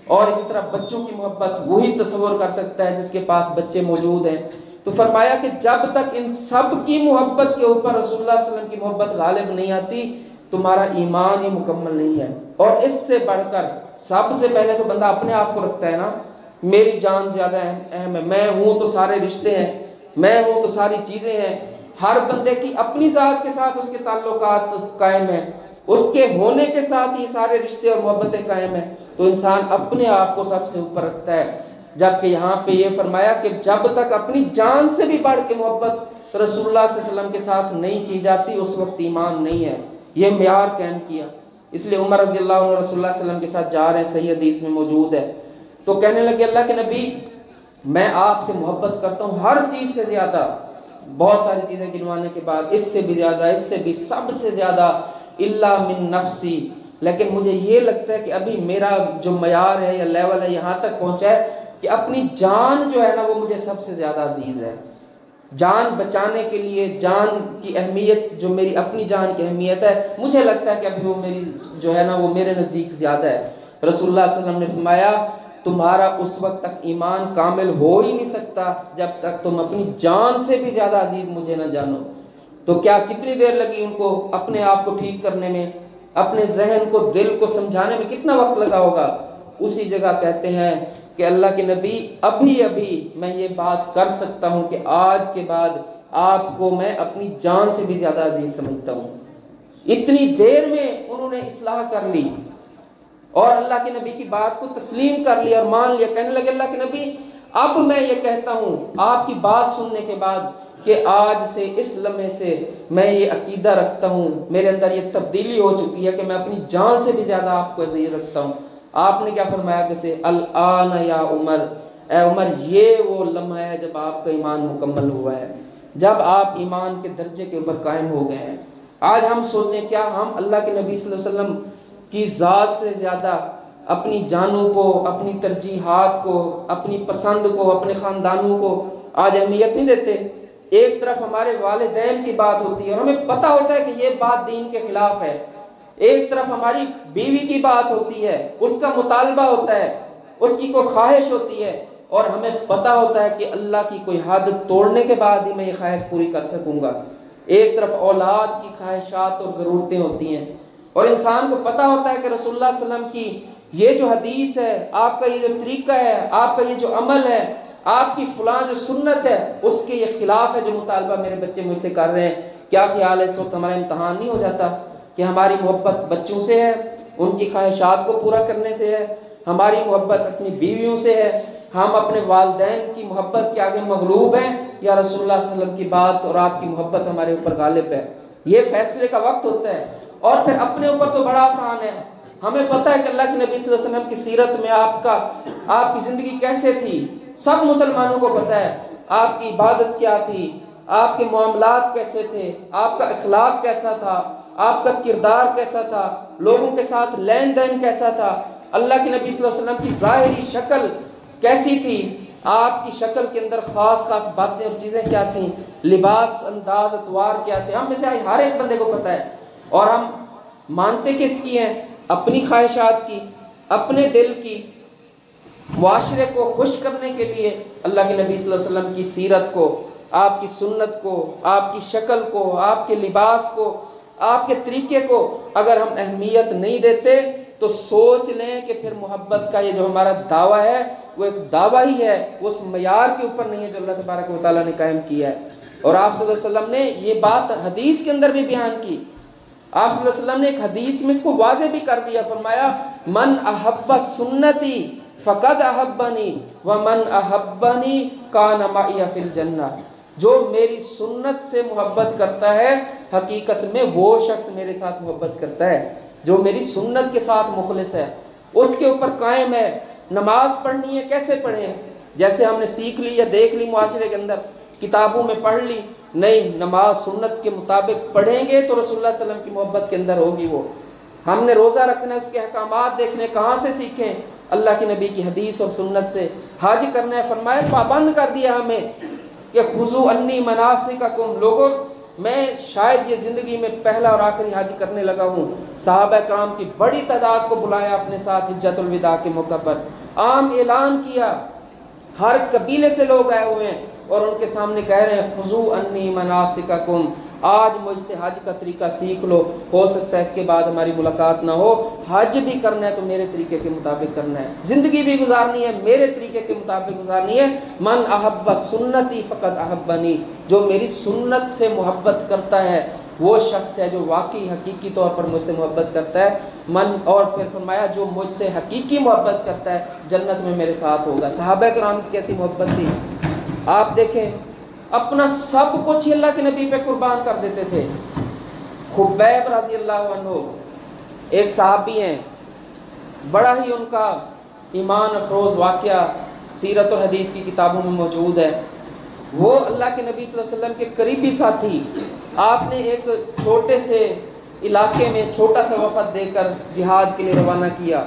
اور اسی طرح بچوں کی محبت وہی تصور کر سکتا ہے جس کے پاس بچے موجود ہیں۔ تو فرمایا کہ جب تک ان سب کی محبت کے اوپر رسول اللہ صلی اللہ علیہ وسلم کی محبت غالب نہیں آتی، تمہارا ایمان ہی مکمل نہیں ہے۔ اور اس سے بڑھ کر سب سے پہلے تو بندہ اپنے آپ کو رکھتا ہے نا، میری جان زیادہ اہم ہے، میں ہوں تو سارے رشتے ہیں، میں ہوں تو ساری چیزیں ہیں۔ ہر بندے کی اپنی ذات کے ساتھ اس کے تعلقات قائم ہیں، اس کے ہونے کے ساتھ ہی سارے رشتے اور محبتیں قائم ہیں۔ تو انسان اپنے آپ کو سب سے اوپر رکھتا ہے۔ جبکہ یہاں پہ یہ فرمایا کہ جب تک اپنی جان سے بھی بڑھ کے محبت رسول اللہ صلی اللہ علیہ وسلم کے ساتھ نہیں کی جاتی اس وقت ایمان نہیں ہے، یہ معیار قائم کیا۔ اس لیے عمر رضی اللہ عنہ رسول اللہ صلی اللہ علیہ وسلم کے ساتھ جا رہے ہیں، صحیح حدیث میں موجود ہے، تو کہنے لگے اللہ کے نبی میں آپ سے محبت کرتا ہوں ہر چیز سے زیادہ، بہت ساری چیزیں گنوانے کے بعد اس سے بھی زیادہ، اس سے بھی سب سے زیادہ، الا من نفسی، لیکن مجھے یہ لگتا ہے کہ ابھی میرا جو معیار ہے یا لیول ہے یہاں تک پہنچا ہے کہ اپنی جان جو ہے نا وہ مجھے سب سے زیادہ عزیز ہے۔ جان بچانے کے لیے جان کی اہمیت جو میری اپنی جان کی اہمیت ہے مجھے لگتا ہے کہ ابھی وہ میری جو ہے نا وہ میرے نزدیک زیادہ ہے۔ رسول اللہ صلی اللہ علیہ وسلم نے فرمایا تمہارا اس وقت تک ایمان کامل ہو ہی نہیں سکتا جب تک تم اپنی جان سے بھی زیادہ عزیز مجھے نہ جانو۔ تو کیا کتنی دیر لگی ان کو اپنے آپ کو ٹھیک کرنے میں، اپنے ذہن کو دل کو سمجھانے میں کتنا وقت لگا ہوگا؟ اسی جگہ کہتے ہیں کہ اللہ کے نبی ابھی میں یہ بات کر سکتا ہوں کہ آج کے بعد آپ کو میں اپنی جان سے بھی زیادہ عزیز سمجھتا ہوں۔ اتنی دیر میں انہوں نے اصلاح کر لی اور اللہ کے نبی کی بات کو تسلیم کر لیا اور مان لیا۔ کہنے لگے اللہ کے نبی اب میں یہ کہتا ہوں آپ کی بات سننے کے بعد کہ آج سے اس لمحے سے میں یہ عقیدہ رکھتا ہوں، میرے اندر یہ تبدیلی ہو چکی ہے کہ میں اپنی جان سے بھی زیادہ آپ کو عزیز رکھتا ہوں۔ آپ نے کیا فرمایا کیسے؟ الآن یا عمر، اے عمر یہ وہ لمحہ ہے جب آپ کا ایمان مکمل ہوا ہے، جب آپ ایمان کے درجے کے اوپر قائم ہو گئے ہیں۔ آج ہم سوچیں کیا ہم اللہ کے نبی صلی اللہ علیہ وسلم کی ذات سے زیادہ اپنی جانوں کو، اپنی ترجیحات کو، اپنی پسند کو، اپنے خاندانوں کو آج اہمیت نہیں دیتے؟ ایک طرف ہمارے والدین کی بات ہوتی ہے اور ہمیں پتہ ہوتا ہے کہ یہ بات دین کے خلاف ہے، ایک طرف ہماری بیوی کی بات ہوتی ہے، اس کا مطالبہ ہوتا ہے، اس کی کوئی خواہش ہوتی ہے اور ہمیں پتہ ہوتا ہے کہ اللہ کی کوئی حد توڑنے کے بعد ہی میں یہ خواہش پوری کر سکوں گا۔ ایک طرف اولاد کی خواہشات اور ضرورتیں ہوتی ہیں اور انسان کو پتہ ہوتا ہے کہ رسول اللہ صلی اللہ علیہ وسلم کی یہ جو حدیث ہے، آپ کا یہ جو طریقہ ہے، آپ کا یہ جو عمل ہے، آپ کی فلاں جو سنت ہے، اس کے یہ خلاف ہے جو مطالبہ میرے بچے مجھ سے کر رہے ہیں۔ کیا خیال ہے اس وقت ہمارا امتحان نہیں ہو جاتا کہ ہماری محبت بچوں سے ہے، ان کی خواہشات کو پورا کرنے سے ہے، ہماری محبت اپنی بیویوں سے ہے، ہم اپنے والدین کی محبت کے آگے مغلوب ہیں یا رسول اللہ صلی اللہ علیہ وسلم کی بات اور آپ کی محبت ہمارے اوپر غالب ہے؟ یہ فیصلے کا وقت ہوتا ہے۔ اور پھر اپنے اوپر تو بڑا آسان ہے، ہمیں پتہ ہے کہ اللہ کے نبی صلی اللہ علیہ وسلم کی سیرت میں آپ کی زندگی کیسے تھی، سب مسلمانوں کو پتہ ہے۔ آپ کی عبادت کیا تھی، آپ کے معاملات کیسے تھے، آپ کا اخلاق کیسا تھا، آپ کا کردار کیسا تھا، لوگوں کے ساتھ لین دین کیسا تھا، اللہ کے نبی صلی اللہ علیہ وسلم کی ظاہری شکل کیسی تھی، آپ کی شکل کے اندر خاص خاص باتیں اور چیزیں کیا تھیں، لباس، انداز، اطوار کیا تھے، ہم میں سے ہر ایک بندے کو پتہ ہے۔ اور ہم مانتے کس کی ہیں؟ اپنی خواہشات کی، اپنے دل کی۔ معاشرے کو خوش کرنے کے لیے اللہ کے نبی صلی اللہ علیہ وسلم کی سیرت کو، آپ کی سنت کو، آپ کی شکل کو، آپ کے لباس کو، آپ کے طریقے کو اگر ہم اہمیت نہیں دیتے تو سوچ لیں کہ پھر محبت کا یہ جو ہمارا دعویٰ ہے وہ ایک دعویٰ ہی ہے، وہ اس معیار کے اوپر نہیں ہے جو اللہ تبارک و تعالیٰ نے قائم کیا ہے۔ اور آپ صلی اللہ علیہ وسلم نے یہ بات حدیث کے اندر بھی بیان کی۔ آپ صلی اللہ علیہ وسلم نے ایک حدیث میں اس کو واضح بھی کر دیا، فرمایا من احب سنتی فقد احبنی ومن احبنی کان معی فی الجنہ، جو میری سنت سے محبت کرتا ہے حقیقت میں وہ شخص میرے ساتھ محبت کرتا ہے، جو میری سنت کے ساتھ مخلص ہے، اس کے اوپر قائم ہے۔ نماز پڑھنی ہے کیسے پڑھیں؟ جیسے ہم نے سیکھ لی یا دیکھ لی معاشرے کے اندر، کتابوں میں پڑھ لی؟ نہیں، نماز سنت کے مطابق پڑھیں گے تو رسول اللہ صلی اللہ علیہ وسلم کی محبت کے اندر ہوگی وہ۔ ہم نے روزہ رکھنا ہے، اس کے احکامات دیکھنے، کہاں سے سیکھیں؟ اللہ کے نبی کی حدیث اور سنت سے۔ حج کرنا ہے، فرمایا پابند کر دیا ہمیں کہ خذوا عنی مناسککم، لوگوں میں شاید یہ زندگی میں پہلا اور آخری حج کرنے لگا ہوں۔ صحابہ کرام کی بڑی تعداد کو بلایا اپنے ساتھ حجۃ الوداع کے موقع پر، عام اعلان کیا، ہر قبیلے سے لوگ آئے ہوئے ہیں اور ان کے سامنے کہہ رہے ہیں خذوا عنی مناسککم، آج مجھ سے حج کا طریقہ سیکھ لو، ہو سکتا ہے اس کے بعد ہماری ملاقات نہ ہو، حج بھی کرنا ہے تو میرے طریقے کے مطابق کرنا ہے، زندگی بھی گزارنی ہے میرے طریقے کے مطابق گزارنی ہے۔ من احب سنتی فقد احبنی، جو میری سنت سے محبت کرتا ہے وہ شخص ہے جو واقعی حقیقی طور پر مجھ سے محبت کرتا ہے اور پھر فرمایا جو مجھ سے حقیقی محبت کرتا ہے جنت میں میرے ساتھ ہوگا۔ صحابہ کرام کی کیسی محبت تھی، آپ دیکھیں اپنا سب کچھ اللہ کے نبی پہ قربان کر دیتے تھے۔ خبیب رضی اللہ عنہ ایک صحابی ہیں، بڑا ہی ان کا ایمان افروز واقعہ سیرت اور حدیث کی کتابوں میں موجود ہے۔ وہ اللہ کے نبی صلی اللہ علیہ وسلم کے قریبی ساتھی، آپ نے ایک چھوٹے سے علاقے میں چھوٹا سا وفد دے کر جہاد کے لیے روانہ کیا۔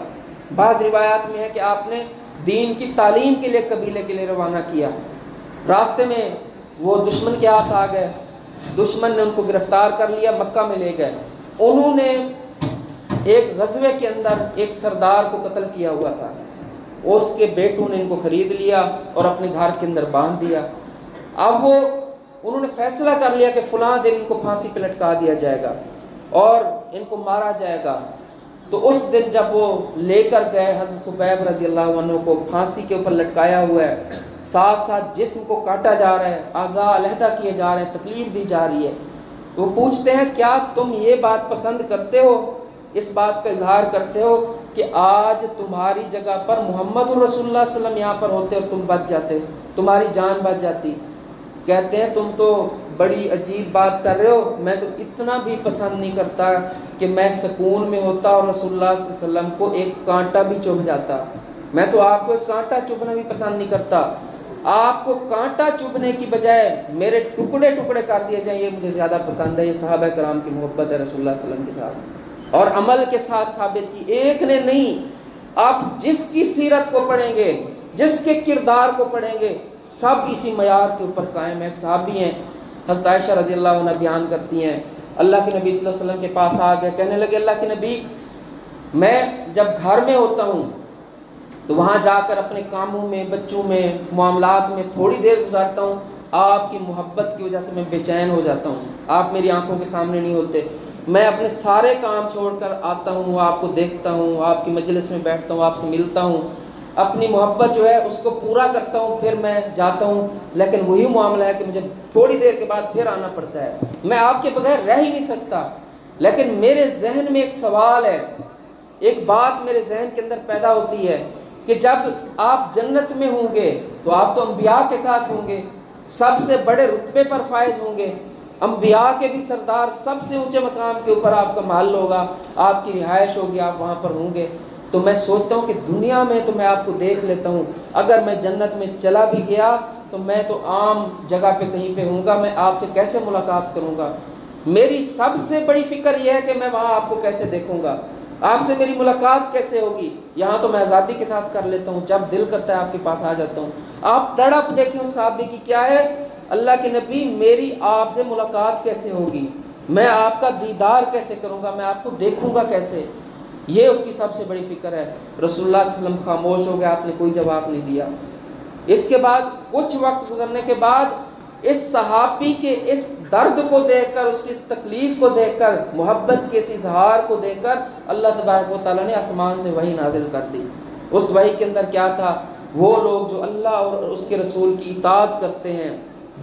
بعض روایات میں ہے کہ آپ نے دین کی تعلیم کے لیے قبیلے کے لیے روانہ کیا۔ راستے میں وہ دشمن کے ہاتھ آ گئے، دشمن نے ان کو گرفتار کر لیا، مکہ میں لے گئے۔ انہوں نے ایک غزوے کے اندر ایک سردار کو قتل کیا ہوا تھا، اس کے بیٹوں نے ان کو خرید لیا اور اپنے گھر کے اندر باندھ دیا۔ اب انہوں نے فیصلہ کر لیا کہ فلاں دن ان کو پھانسی پہ لٹکا دیا جائے گا اور ان کو مارا جائے گا۔ تو اس دن جب وہ لے کر گئے حضرت خبیب رضی اللہ عنہ کو، پھانسی کے اوپر لٹکایا ہوا ہے، ساتھ ساتھ جسم کو کاٹا جا رہا ہے، اعضاء علیحدہ کیے جا رہے ہیں، تکلیف دی جا رہی ہے۔ وہ پوچھتے ہیں کیا تم یہ بات پسند کرتے ہو، اس بات کا اظہار کرتے ہو کہ آج تمہاری جگہ پر محمد رسول اللہ صلی اللہ علیہ وسلم یہاں پر ہوتے اور تم بچ جاتے، تمہاری جان بچ جاتی؟ کہتے ہیں تم تو بڑی عجیب بات کر رہے ہو، میں تو اتنا بھی پسند نہیں کرتا کہ میں سکون میں ہوتا اور رسول اللہ صلی اللہ علیہ وسلم کو ایک کانٹا بھی چبھ جاتا۔ میں تو آپ کو ایک کانٹا چبھنا بھی پسند نہیں کرتا، آپ کو کانٹا چبھنے کی بجائے میرے ٹکڑے ٹکڑے کر دیے جائیں، یہ مجھے زیادہ پسند ہے۔ یہ صحابہ کرام کی محبت ہے رسول اللہ صلی اللہ علیہ وسلم کے ساتھ، اور عمل کے ساتھ ثابت کی۔ ایک نے نہیں، آپ جس کی سیرت کو پڑھیں گے، جس کے کردار کو پڑھیں گے، سب اسی معیار کے اوپر قائم ہے۔ ایک صحابی ہیں حضرت عائشہ رضی اللہ عنہ بیان کرتی ہیں، اللہ کے نبی صلی اللہ علیہ وسلم کے پاس آ گئے، کہنے لگے اللہ کے نبی میں جب گھر میں ہوتا ہوں تو وہاں جا کر اپنے کاموں میں، بچوں میں، معاملات میں تھوڑی دیر گزارتا ہوں، آپ کی محبت کی وجہ سے میں بے چین ہو جاتا ہوں، آپ میری آنکھوں کے سامنے نہیں ہوتے، میں اپنے سارے کام چھوڑ کر آتا ہوں، آپ کو دیکھتا ہوں، آپ کی مجلس میں بیٹھتا ہوں، آپ سے ملتا ہوں، اپنی محبت جو ہے اس کو پورا کرتا ہوں، پھر میں جاتا ہوں، لیکن وہی معاملہ ہے کہ مجھے تھوڑی دیر کے بعد پھر آنا پڑتا ہے، میں آپ کے بغیر رہ ہی نہیں سکتا۔ لیکن میرے ذہن میں ایک سوال ہے، ایک بات میرے ذہن کے اندر پیدا ہوتی ہے کہ جب آپ جنت میں ہوں گے تو آپ تو انبیاء کے ساتھ ہوں گے، سب سے بڑے رتبے پر فائز ہوں گے، انبیاء کے بھی سردار، سب سے اونچے مقام کے اوپر آپ کا محل ہوگا، آپ کی رہائش ہوگی، آپ وہاں پر ہوں گے۔ تو میں سوچتا ہوں کہ دنیا میں تو میں آپ کو دیکھ لیتا ہوں، اگر میں جنت میں چلا بھی گیا تو میں تو عام جگہ پہ کہیں پہ ہوں گا، میں آپ سے کیسے ملاقات کروں گا؟ میری سب سے بڑی فکر یہ ہے کہ میں وہاں آپ کو کیسے دیکھوں گا، آپ سے میری ملاقات کیسے ہوگی؟ یہاں تو میں آزادی کے ساتھ کر لیتا ہوں، جب دل کرتا ہے آپ کے پاس آ جاتا ہوں۔ آپ تڑپ دیکھیں اس صحابی کی کیا ہے، اللہ کے نبی میری آپ سے ملاقات کیسے ہوگی، میں آپ کا دیدار کیسے کروں گا، میں آپ کو دیکھوں گا کیسے؟ یہ اس کی سب سے بڑی فکر ہے۔ رسول اللہ صلی اللہ علیہ وسلم خاموش ہو گئے، آپ نے کوئی جواب نہیں دیا۔ اس کے بعد کچھ وقت گزرنے کے بعد اس صحابی کے اس درد کو دیکھ کر، اس کی اس تکلیف کو دیکھ کر، محبت کے اس اظہار کو دیکھ کر اللہ تبارک و تعالیٰ نے آسمان سے وحی نازل کر دی۔ اس وحی کے اندر کیا تھا؟ وہ لوگ جو اللہ اور اس کے رسول کی اطاعت کرتے ہیں،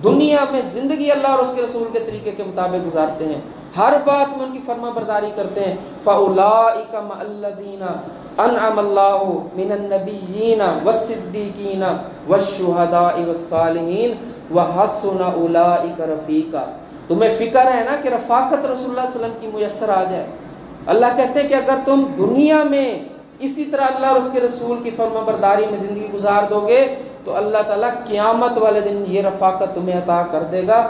دنیا میں زندگی اللہ اور اس کے رسول کے طریقے کے مطابق گزارتے ہیں، ہر بات میں ان کی فرما برداری کرتے ہیں، فَأُولَٰئِكَ مَعَ الَّذِينَ أَنْعَمَ اللَّهُ مِنَ النَّبِيِّينَ وَالصِّدِّيقِينَ وَالشُّهَدَاءِ وَالصَّالِحِينَ وَحَسُنَ أُولَٰئِكَ رَفِيقًا۔ تمہیں فکر ہے نا کہ رفاقت رسول اللہ صلی اللہ علیہ وسلم کی میسر آ جائے۔ اللہ کہتے ہیں کہ اگر تم دنیا میں اسی طرح اللہ اور اس کے رسول کی فرما برداری میں زندگی گزار دو گے تو اللہ تعالیٰ قیامت والے دن یہ رفاقت تمہیں عطا کر دے گا،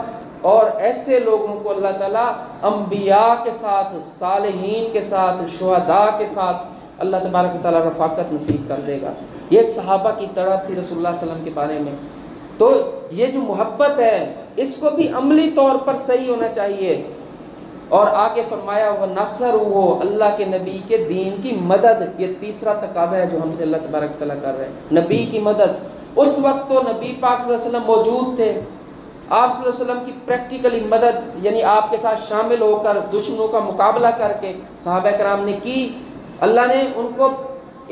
اور ایسے لوگوں کو اللہ تعالیٰ انبیاء کے ساتھ، صالحین کے ساتھ، شہداء کے ساتھ اللہ تبارک و تعالیٰ رفاقت نصیب کر دے گا۔ یہ صحابہ کی تڑپ تھی رسول اللہ صلی اللہ علیہ وسلم کے بارے میں۔ تو یہ جو محبت ہے اس کو بھی عملی طور پر صحیح ہونا چاہیے۔ اور آگے فرمایا وَنَصَرُهُ، اللہ کے نبی کے دین کی مدد، یہ تیسرا تقاضا ہے جو ہم سے اللہ تبارک و تعالیٰ کر رہے ہیں، نبی کی مدد۔ اس وقت تو نبی پاک صلی اللہ علیہ وسلم موجود تھے، آپ صلی اللہ علیہ وسلم کی پریکٹیکلی مدد، یعنی آپ کے ساتھ شامل ہو کر دشمنوں کا مقابلہ کر کے صحابہ کرام نے کی۔ اللہ نے ان کو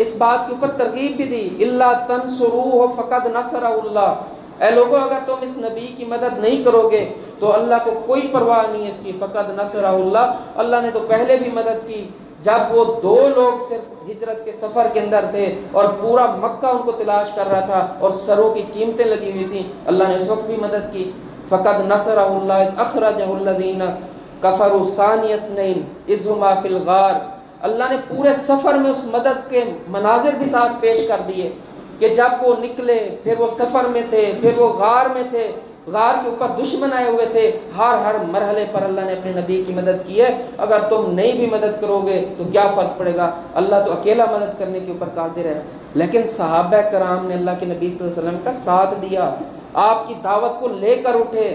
اس بات کے اوپر ترغیب بھی دی، اللہ تنصروہ فقد نصرہ اللہ، اے لوگوں اگر تم اس نبی کی مدد نہیں کرو گے تو اللہ کو کوئی پرواہ نہیں ہے اس کی، فقد نصرہ اللہ، اللہ نے تو پہلے بھی مدد کی جب وہ 2 لوگ صرف ہجرت کے سفر کے اندر تھے اور پورا مکہ ان کو تلاش کر رہا تھا اور سروں کی قیمتیں لگی ہوئی تھیں، اللہ نے اس وقت بھی مدد کی۔ فقد نصرہ اللہ اذ اخرجہ الذین کفروا ثانی اثنین اذ ہما فی الغار، اللہ نے پورے سفر میں اس مدد کے مناظر بھی ساتھ پیش کر دیے کہ جب وہ نکلے، پھر وہ سفر میں تھے، پھر وہ غار میں تھے، غار کے اوپر دشمن آئے ہوئے تھے، ہر مرحلے پر اللہ نے اپنے نبی کی مدد کی ہے۔ اگر تم نہیں بھی مدد کرو گے تو کیا فرق پڑے گا، اللہ تو اکیلا مدد کرنے کے اوپر قادر ہے۔ لیکن صحابہ کرام نے اللہ کے نبی صلی اللہ علیہ وسلم کا ساتھ دیا، آپ کی دعوت کو لے کر اٹھے،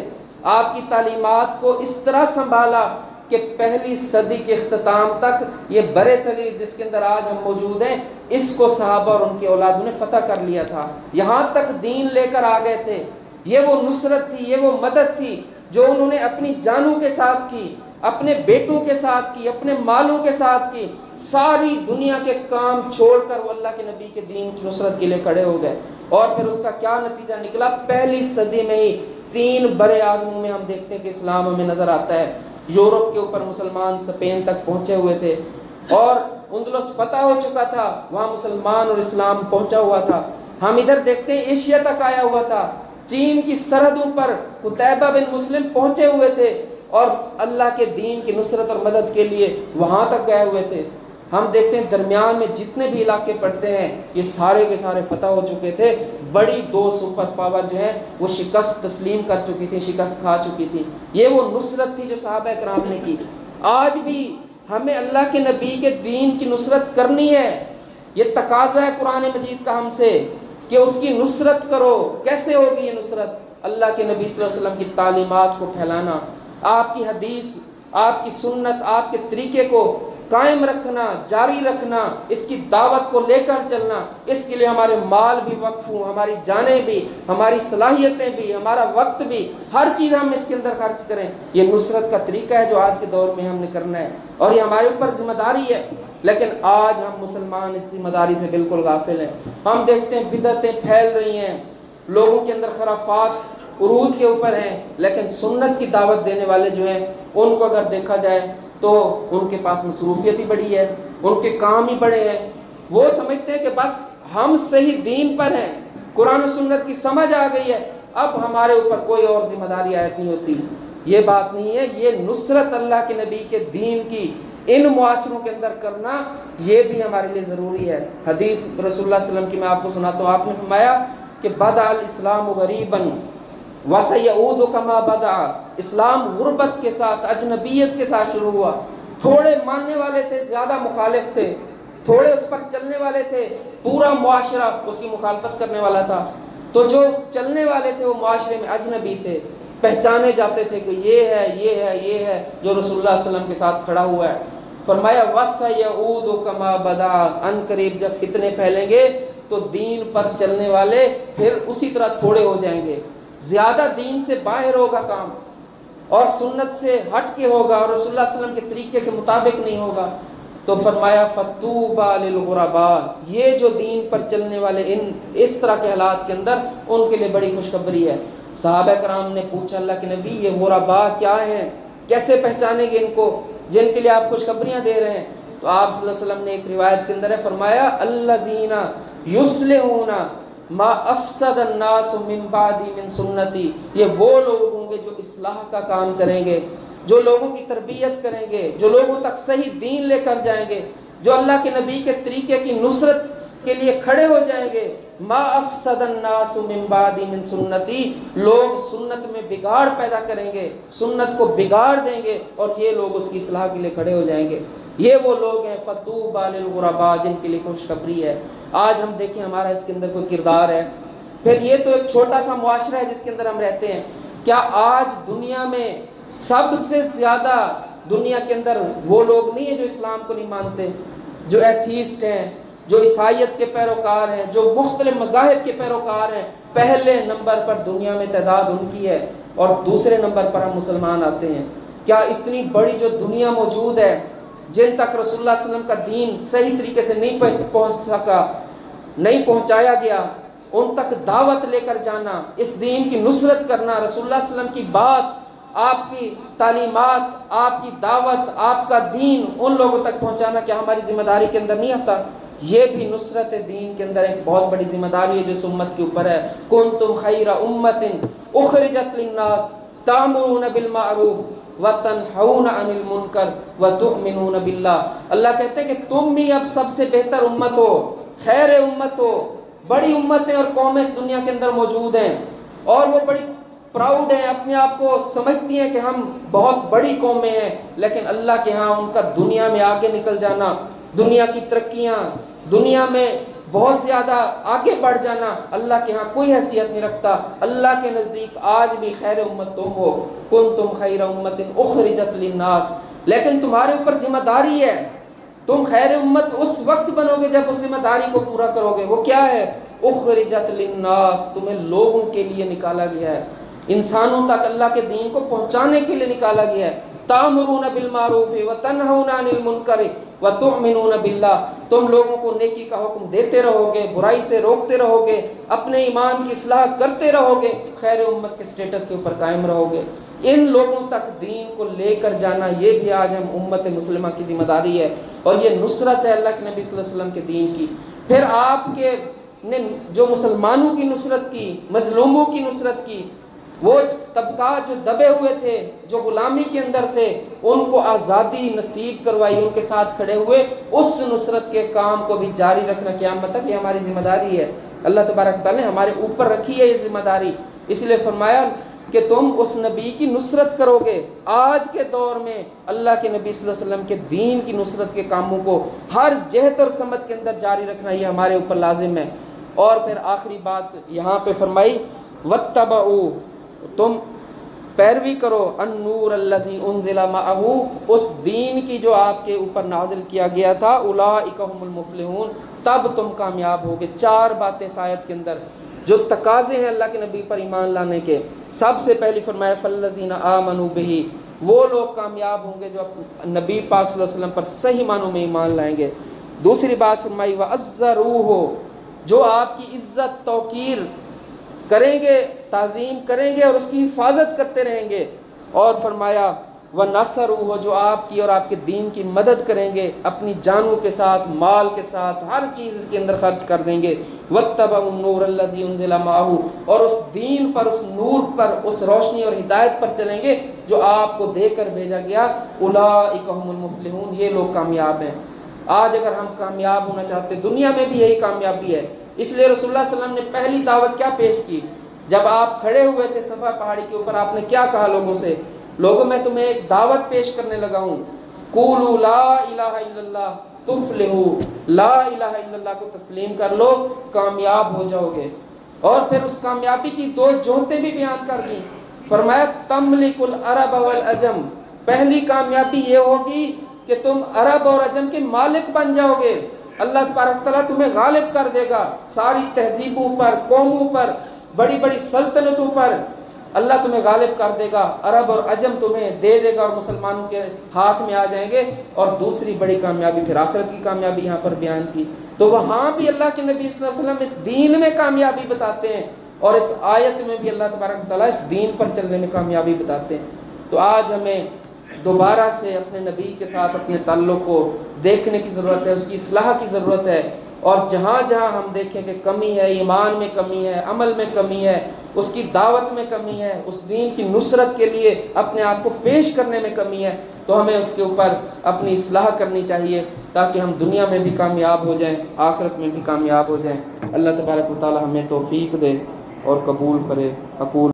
آپ کی تعلیمات کو اس طرح سنبھالا کہ پہلی صدی کے اختتام تک یہ برے صغیر جس کے اندر آج ہم موجود ہیں، اس کو صحابہ اور ان کی اولادوں نے فتح کر لیا تھا، یہاں تک دین لے کر آ گئے تھے۔ یہ وہ نصرت تھی، یہ وہ مدد تھی جو انہوں نے اپنی جانوں کے ساتھ کی، اپنے بیٹوں کے ساتھ کی، اپنے مالوں کے ساتھ کی، ساری دنیا کے کام چھوڑ کر وہ اللہ کے نبی کے دین کی نصرت کے لیے کھڑے ہو گئے۔ اور پھر اس کا کیا نتیجہ نکلا، پہلی صدی میں ہی 3 برے اعظموں میں ہم دیکھتے ہیں کہ اسلام ہمیں نظر آتا ہے۔ یورپ کے اوپر مسلمان اسپین تک پہنچے ہوئے تھے اور اندلس فتح ہو چکا تھا، وہاں مسلمان اور اسلام پہنچا ہوا تھا۔ ہم ادھر دیکھتے ہیں ایشیا تک آیا ہوا تھا، چین کی سرحدوں پر قتیبہ بن مسلم پہنچے ہوئے تھے اور اللہ کے دین کی نصرت اور مدد کے لیے وہاں تک گئے ہوئے تھے۔ ہم دیکھتے ہیں درمیان میں جتنے بھی علاقے پڑتے ہیں یہ سارے کے سارے فتح ہو چکے تھے، بڑی 2 سپر پاور جو ہیں وہ شکست تسلیم کر چکی تھی، شکست کھا چکی تھی۔ یہ وہ نصرت تھی جو صحابہ کرام نے کی۔ آج بھی ہمیں اللہ کے نبی کے دین کی نصرت کرنی ہے، یہ تقاضا ہے قرآن مجید کا ہم سے کہ اس کی نصرت کرو۔ کیسے ہوگی یہ نصرت؟ اللہ کے نبی صلی اللہ علیہ وسلم کی تعلیمات کو پھیلانا، آپ کی حدیث، آپ کی سنت، آپ کے طریقے کو قائم رکھنا، جاری رکھنا، اس کی دعوت کو لے کر چلنا۔ اس کے لیے ہمارے مال بھی وقف ہوں، ہماری جانیں بھی، ہماری صلاحیتیں بھی، ہمارا وقت بھی، ہر چیز ہم اس کے اندر خرچ کریں۔ یہ نصرت کا طریقہ ہے جو آج کے دور میں ہم نے کرنا ہے اور یہ ہمارے اوپر ذمہ داری ہے۔ لیکن آج ہم مسلمان اس ذمہ داری سے بالکل غافل ہیں۔ ہم دیکھتے ہیں بدعتیں پھیل رہی ہیں، لوگوں کے اندر خرافات عروج کے اوپر ہیں، لیکن سنت کی دعوت دینے والے جو ہیں ان کو اگر دیکھا جائے تو ان کے پاس مصروفیت ہی بڑی ہے، ان کے کام ہی بڑے ہیں۔ وہ سمجھتے ہیں کہ بس ہم صحیح دین پر ہیں، قرآن و سنت کی سمجھ آ گئی ہے، اب ہمارے اوپر کوئی اور ذمہ داری عائد نہیں ہوتی۔ یہ بات نہیں ہے، یہ نصرت اللہ کے نبی کے دین کی ان معاشروں کے اندر کرنا یہ بھی ہمارے لیے ضروری ہے۔ حدیث رسول اللہ صلی اللہ علیہ وسلم کی میں آپ کو سناتا ہوں، آپ نے فرمایا کہ بدأ الاسلام غریباً وسیعود کما بدأ، اسلام غربت کے ساتھ، اجنبیت کے ساتھ شروع ہوا۔ تھوڑے ماننے والے تھے، زیادہ مخالف تھے، تھوڑے اس پر چلنے والے تھے، پورا معاشرہ اس کی مخالفت کرنے والا تھا۔ تو جو چلنے والے تھے وہ معاشرے میں اجنبی تھے، پہچانے جاتے تھے کہ یہ ہے یہ ہے یہ ہے جو رسول اللہ صلی اللہ علیہ وسلم کے ساتھ کھڑا ہوا ہے۔ فرمایا وَسَيَعُودُ كَمَا بَدَا، ان قریب جب فتنے پھیلیں گے تو دین پر چلنے والے پھر اسی طرح تھوڑے ہو جائیں گے، زیادہ دین سے باہر ہوگا کام اور سنت سے ہٹ کے ہوگا اور رسول اللہ صلی اللہ علیہ وسلم کے طریقے کے مطابق نہیں ہوگا۔ تو فرمایا فَطُوبَى لِلْغُرَبَاء، یہ جو دین پر چلنے والے اس طرح کے حالات کے اندر ان کے لیے بڑی خوشخبری ہے۔ صحابہ کرام نے پوچھا اللہ کے نبی یہ غرباء کیا ہیں، کیسے پہچانیں گے ان کو جن کے لیے آپ خوشخبریاں دے رہے ہیں؟ تو آپ صلی اللہ علیہ وسلم نے ایک روایت کے اندر ہے فرمایا الذین یصلحون ما افسد الناس من بعدی من سنتی، یہ وہ لوگ ہوں گے جو اصلاح کا کام کریں گے، جو لوگوں کی تربیت کریں گے، جو لوگوں تک صحیح دین لے کر جائیں گے، جو اللہ کے نبی کے طریقے کی نصرت کے لیے کھڑے ہو جائیں گے۔ ما افسد الناس من بعدی من سنتی، لوگ سنت میں بگاڑ پیدا کریں گے، سنت کو بگاڑ دیں گے اور یہ لوگ اس کی اصلاح کے لیے کھڑے ہو جائیں گے۔ یہ وہ لوگ ہیں فطوبى للغرباء جن کے لیے خوشخبری ہے۔ آج ہم دیکھیں ہمارا اس کے اندر کوئی کردار ہے، پھر یہ تو ایک چھوٹا سا معاشرہ ہے جس کے اندر ہم رہتے ہیں۔ کیا آج دنیا میں سب سے زیادہ دنیا کے اندر وہ لوگ نہیں ہیں جو اسلام کو نہیں مانتے، جو ایتھیسٹ ہیں، جو عیسائیت کے پیروکار ہیں، جو مختلف مذاہب کے پیروکار ہیں؟ پہلے نمبر پر دنیا میں تعداد ان کی ہے اور دوسرے نمبر پر ہم مسلمان آتے ہیں۔ کیا اتنی بڑی جو دنیا موجود ہے جن تک رسول اللہ صلی اللہ علیہ وسلم کا دین صحیح طریقے سے نہیں پہنچ سکا، نہیں پہنچایا گیا، ان تک دعوت لے کر جانا، اس دین کی نصرت کرنا، رسول اللہ صلی اللہ علیہ وسلم کی بات، آپ کی تعلیمات، آپ کی دعوت، آپ کا دین ان لوگوں تک پہنچانا کیا ہماری ذمہ داری کے اندر نہیں آتا؟ یہ بھی نصرت دین کے اندر ایک بہت بڑی ذمہ داری ہے جو اس امت کے اوپر ہے۔ کنتم خیر امت اخرجت للناس تأمرون بالمعروف وتنہون عن المنکر وتؤمنون باللہ۔ اللہ کہتے ہیں کہ تم ہی اب سب سے بہتر امت ہو، خیر امت ہو۔ بڑی امتیں اور قومیں اس دنیا کے اندر موجود ہیں اور وہ بڑی پراؤڈ ہیں، اپنے آپ کو سمجھتی ہیں کہ ہم بہت بڑی قومیں ہیں، لیکن اللہ کے ہاں ان کا دنیا میں آگے نکل جانا، دنیا کی ترقیاں، دنیا میں بہت زیادہ آگے بڑھ جانا اللہ کے ہاں کوئی حیثیت نہیں رکھتا۔ اللہ کے نزدیک آج بھی خیر امت تم ہو، کنتم خیر امت اخرجت للناس، لیکن تمہارے اوپر ذمہ داری ہے۔ تم خیر امت اس وقت بنو گے جب اس ذمہ داری کو پورا کرو گے۔ وہ کیا ہے؟ اخرجت للناس، تمہیں لوگوں کے لیے نکالا گیا ہے، انسانوں تک اللہ کے دین کو پہنچانے کے لیے نکالا گیا ہے۔ تأمرون بالمعروف وتنہون عن المنکر وتؤمنون باللہ، تم لوگوں کو نیکی کا حکم دیتے رہو گے، برائی سے روکتے رہو گے، اپنے ایمان کی اصلاح کرتے رہو گے، خیر امت کے سٹیٹس کے اوپر قائم رہو گے۔ ان لوگوں تک دین کو لے کر جانا یہ بھی آج ہم امت مسلمہ کی ذمہ داری ہے، اور یہ نصرت ہے اللہ کے نبی صلی اللہ علیہ وسلم کے دین کی۔ پھر آپ کے نے جو مسلمانوں کی نصرت کی، مظلوموں کی نصرت کی، وہ طبقات جو دبے ہوئے تھے، جو غلامی کے اندر تھے، ان کو آزادی نصیب کروائی، ان کے ساتھ کھڑے ہوئے، اس نصرت کے کام کو بھی جاری رکھنا قیامت تک یہ ہماری ذمہ داری ہے۔ اللہ تبارک تعالیٰ نے ہمارے اوپر رکھی ہے یہ ذمہ داری، اس لیے فرمایا کہ تم اس نبی کی نصرت کرو گے۔ آج کے دور میں اللہ کے نبی صلی اللہ علیہ وسلم کے دین کی نصرت کے کاموں کو ہر جہت اور سمت کے اندر جاری رکھنا یہ ہمارے اوپر لازم ہے۔ اور پھر آخری بات یہاں پہ فرمائی واتبعوا، تم پیروی کرو النور الذی انزل معہ، اس دین کی جو آپ کے اوپر نازل کیا گیا تھا، اولئک هم المفلحون، تب تم کامیاب ہوگے۔ چار باتیں اس آیت کے اندر جو تقاضے ہیں اللہ کے نبی پر ایمان لانے کے۔ سب سے پہلی فرمایا فالذین آمنوا بہ، وہ لوگ کامیاب ہوں گے جو نبی پاک صلی اللہ علیہ وسلم پر صحیح معنوں میں ایمان لائیں گے۔ دوسری بات فرمائی وعزروہ، جو آپ کی عزت توقیر کریں گے، تعظیم کریں گے اور اس کی حفاظت کرتے رہیں گے۔ اور فرمایا وَنَصَرُوهُ، جو آپ کی اور آپ کے دین کی مدد کریں گے، اپنی جانوں کے ساتھ، مال کے ساتھ، ہر چیز اس کے اندر خرچ کر دیں گے۔ وَاتَّبَعُوا النُّورَ الَّذِي أُنزِلَ مَعَهُ، اور اس دین پر، اس نور پر، اس روشنی اور ہدایت پر چلیں گے جو آپ کو دے کر بھیجا گیا۔ أُولَئِكَ هُمُ الْمُفْلِحُونَ، یہ لوگ کامیاب ہیں۔ آج اگر ہم کامیاب ہونا چاہتے ہیں، دنیا میں بھی یہی کامیابی ہے۔ اس لیے رسول اللہ صلی اللہ علیہ وسلم نے پہلی دعوت کیا پیش کی؟ جب آپ کھڑے ہوئے تھے صفا پہاڑی کے اوپر، آپ نے کیا کہا لوگوں سے؟ لوگوں میں تمہیں ایک دعوت پیش کرنے لگا ہوں، قولوا لا الہ الا اللہ تفلحوا، لا الہ الا اللہ کو تسلیم کر لو، کامیاب ہو جاؤ گے۔ اور پھر اس کامیابی کی دو جوہتیں بھی بیان کر دیں۔ فرمایا تملک العرب والعجم، پہلی کامیابی یہ ہوگی کہ تم عرب اور عجم کے مالک بن جاؤ گے۔ اللہ تبارک تعالیٰ تمہیں غالب کر دے گا ساری تہذیبوں پر، قوموں پر، بڑی بڑی سلطنتوں پر اللہ تمہیں غالب کر دے گا، عرب اور عجم تمہیں دے دے گا اور مسلمانوں کے ہاتھ میں آ جائیں گے۔ اور دوسری بڑی کامیابی پھر آخرت کی کامیابی یہاں پر بیان کی۔ تو وہاں بھی اللہ کے نبی صلی اللہ علیہ وسلم اس دین میں کامیابی بتاتے ہیں، اور اس آیت میں بھی اللہ تبارک تعالیٰ اس دین پر چلنے میں کامیابی بتاتے ہیں۔ تو آج ہمیں دوبارہ سے اپنے نبی کے ساتھ اپنے تعلق کو دیکھنے کی ضرورت ہے، اس کی اصلاح کی ضرورت ہے، اور جہاں جہاں ہم دیکھیں کہ کمی ہے، ایمان میں کمی ہے، عمل میں کمی ہے، اس کی دعوت میں کمی ہے، اس دین کی نصرت کے لیے اپنے آپ کو پیش کرنے میں کمی ہے، تو ہمیں اس کے اوپر اپنی اصلاح کرنی چاہیے تاکہ ہم دنیا میں بھی کامیاب ہو جائیں، آخرت میں بھی کامیاب ہو جائیں۔ اللہ تبارک و تعالی ہمیں توفیق دے اور قبول کرے۔ اقول